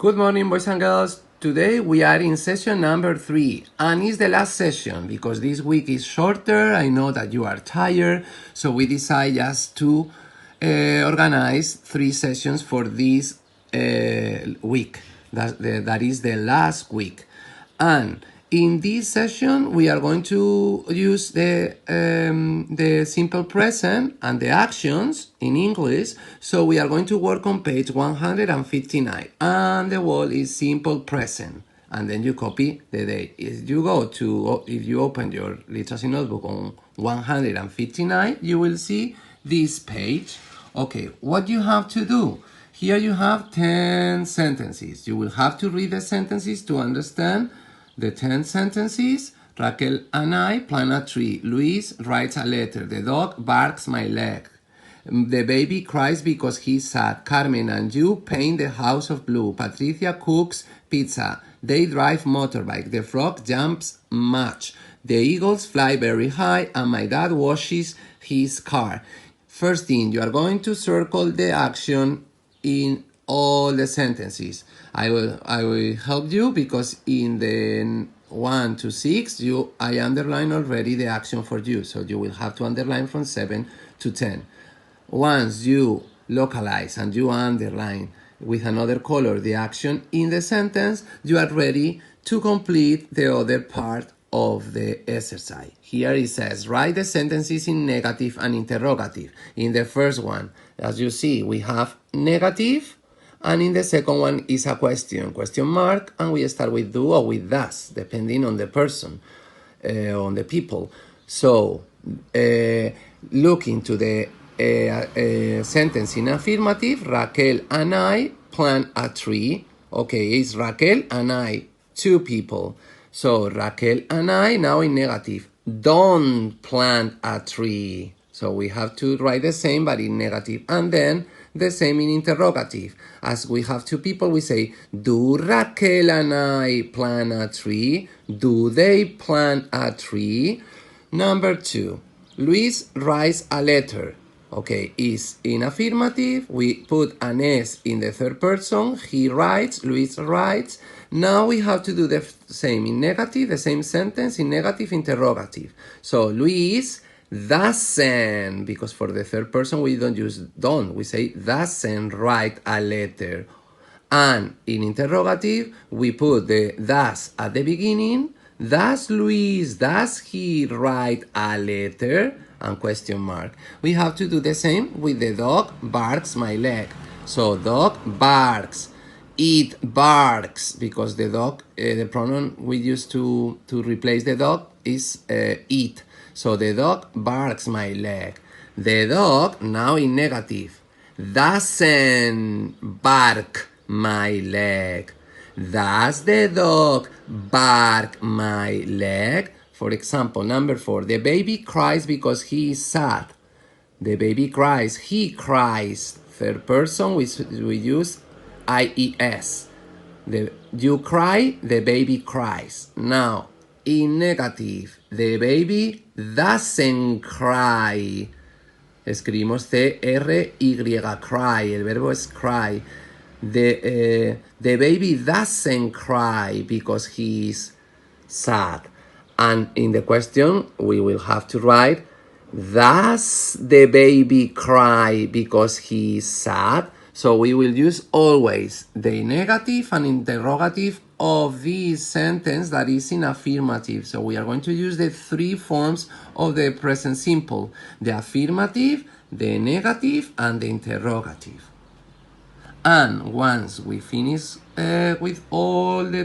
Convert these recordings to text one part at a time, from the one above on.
Good morning, boys and girls. Today we are in session number 3, and it's the last session because this week is shorter. I know that you are tired, so we decide just to organize 3 sessions for this week. That is the last week. And in this session, we are going to use the simple present and the actions in English. So we are going to work on page 159. And the word is simple present. And then you copy the date. If you open your literacy notebook on 159, you will see this page. Okay, what you have to do? Here you have 10 sentences. You will have to read the sentences to understand the 10 sentences. Raquel and I plant a tree. Luis writes a letter. The dog barks my leg. The baby cries because he's sad. Carmen and you paint the house of blue. Patricia cooks pizza. They drive motorbike. The frog jumps much. The eagles fly very high and my dad washes his car. First thing, you are going to circle the action in all the sentences. I will help you because in the 1 to 6 I underline already the action for you, so you will have to underline from 7 to 10. Once you localize and you underline with another color the action in the sentence, you are ready to complete the other part of the exercise. Here it says, write the sentences in negative and interrogative. In the first one, as you see, we have negative, and in the second one is a question mark, and we start with do or with does, depending on the person, on the people. So, look into the sentence in affirmative. Raquel and I plant a tree. Okay, it's Raquel and I, 2 people. So Raquel and I, now in negative, don't plant a tree. So we have to write the same but in negative, and then the same in interrogative. As we have 2 people, we say, do Raquel and I plant a tree? Do they plant a tree? Number 2, Luis writes a letter. Okay, is in affirmative. We put an S in the third person. He writes, Luis writes. Now we have to do the same in negative, the same sentence in negative interrogative. So Luis doesn't, because for the third person we don't use don't. We say doesn't write a letter. And in interrogative, we put the does at the beginning. Does he write a letter? And question mark. We have to do the same with the dog barks my leg. So dog barks. It barks, because the dog, the pronoun we use to replace the dog is it. So the dog barks my leg. The dog, now in negative, doesn't bark my leg. Does the dog bark my leg? For example, number 4, the baby cries because he is sad. The baby cries, he cries. Third person, we use IES. You cry, the baby cries. Now, in negative, the baby doesn't cry. Escribimos C-R-Y, cry. El verbo es cry. The baby doesn't cry because he is sad. And in the question, we will have to write, does the baby cry because he is sad? So we will use always the negative and interrogative of this sentence that is in affirmative. So we are going to use the 3 forms of the present simple: the affirmative, the negative, and the interrogative. And once we finish with all the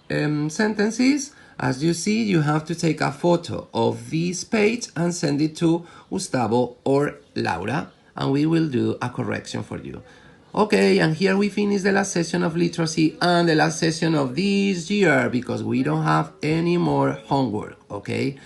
10 sentences, as you see, you have to take a photo of this page and send it to Gustavo or Laura, and we will do a correction for you. Okay, and here we finish the last session of literacy and the last session of this year because we don't have any more homework, okay?